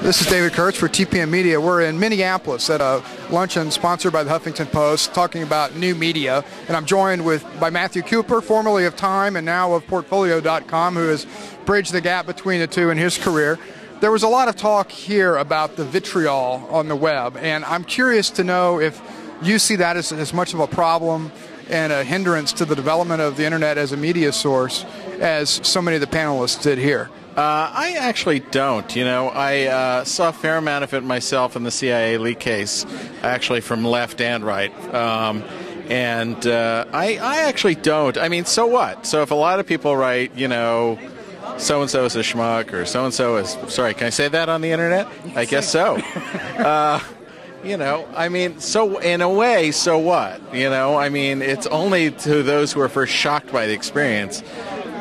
This is David Kurtz for TPM Media. We're in Minneapolis at a luncheon sponsored by the Huffington Post talking about new media. And I'm joined by Matthew Cooper, formerly of Time and now of Portfolio.com, who has bridged the gap between the two in his career. There was a lot of talk here about the vitriol on the web, and I'm curious to know if you see that as much of a problem and a hindrance to the development of the internet as a media source as so many of the panelists did here. I actually don't. You know, I saw a fair amount of it myself in the CIA leak case, actually from left and right. I actually don't. I mean, so what? So if a lot of people write, you know, so-and-so is a schmuck or so-and-so is... Sorry, can I say that on the internet? I guess so. You know, I mean, so in a way, so what? You know, I mean, it's only to those who are first shocked by the experience.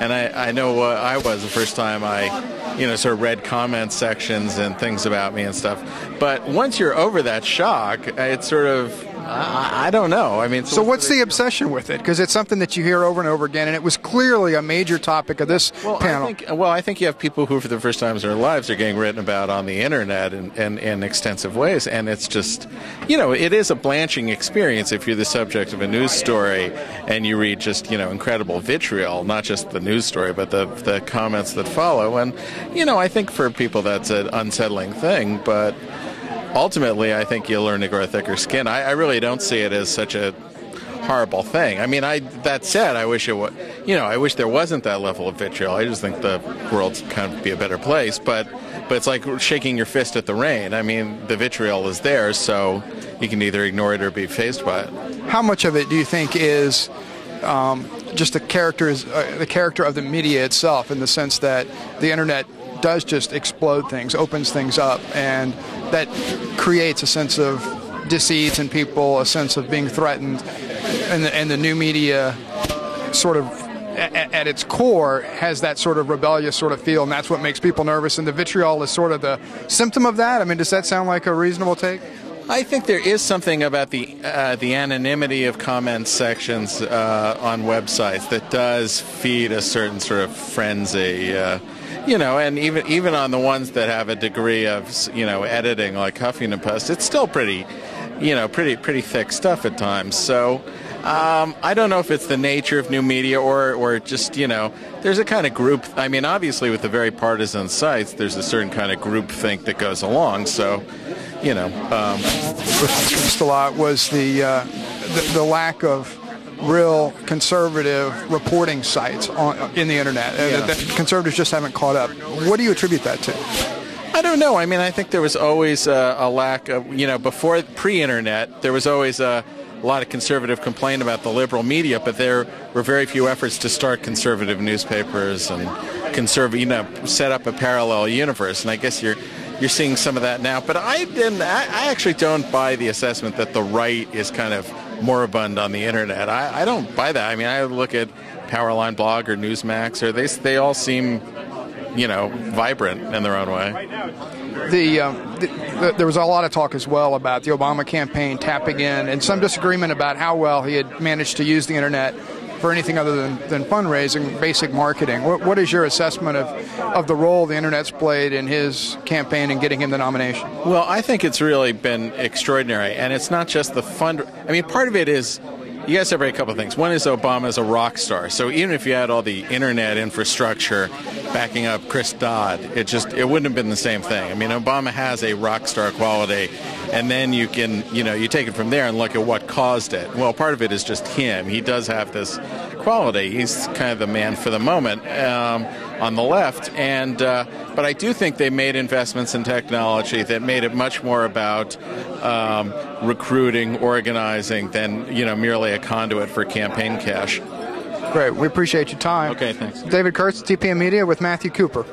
And I know I was the first time I, you know, sort of read comment sections and things about me and stuff. But once you're over that shock, it's sort of, I don't know. I mean, so what's the obsession with it? Because it's something that you hear over and over again, and it was clearly a major topic of this panel. I think you have people who, for the first time in their lives, are getting written about on the internet in extensive ways, and it's just, you know, it is a blanching experience if you're the subject of a news story and you read just, you know, incredible vitriol, not just the news story, but the comments that follow. And, you know, I think for people that's an unsettling thing, but ultimately, I think you'll learn to grow a thicker skin. I really don't see it as such a horrible thing. I mean, that said, I wish it was, you know, I wish there wasn't that level of vitriol. I just think the world's kind of be a better place. But it's like shaking your fist at the rain. I mean, the vitriol is there, so you can either ignore it or be faced by it. How much of it do you think is just the character of the media itself, in the sense that the internet does just explode things, opens things up, and that creates a sense of dis-ease in people, a sense of being threatened, and the new media sort of at its core has that sort of rebellious sort of feel, and that's what makes people nervous, and the vitriol is sort of the symptom of that? I mean, does that sound like a reasonable take? I think there is something about the anonymity of comment sections on websites that does feed a certain sort of frenzy. You know, and even on the ones that have a degree of, you know, editing like Huffington Post, it's still pretty, you know, pretty thick stuff at times. So I don't know if it's the nature of new media or just, you know, there's a kind of group. I mean, obviously with the very partisan sites, there's a certain kind of group think that goes along. So, you know, just a lot was the lack of real conservative reporting sites in the internet. That conservatives just haven't caught up. What do you attribute that to? I don't know. I mean, I think there was always a lack of, you know, before pre-internet, there was always a lot of conservative complaint about the liberal media, but there were very few efforts to start conservative newspapers and you know, set up a parallel universe. And I guess you're seeing some of that now. But I actually don't buy the assessment that the right is kind of moribund on the internet. I don't buy that. I mean, I look at Powerline Blog or Newsmax, or they all seem, you know, vibrant in their own way. There was a lot of talk as well about the Obama campaign tapping in, and some disagreement about how well he had managed to use the internet for anything other than fundraising, basic marketing. What is your assessment of the role the internet's played in his campaign and getting him the nomination? Well, I think it's really been extraordinary, and it's not just the I mean, part of it is, you got to separate a couple of things. One is Obama's a rock star, so even if you had all the internet infrastructure backing up Chris Dodd, it wouldn't have been the same thing. I mean, Obama has a rock star quality, and then you can, you know, you take it from there and look at what caused it. Well, part of it is just him. He does have this quality. He's kind of the man for the moment on the left, but I do think they made investments in technology that made it much more about recruiting, organizing, than, you know, merely a conduit for campaign cash. Great. We appreciate your time. Okay, thanks. David Kurtz, TPM Media with Matthew Cooper.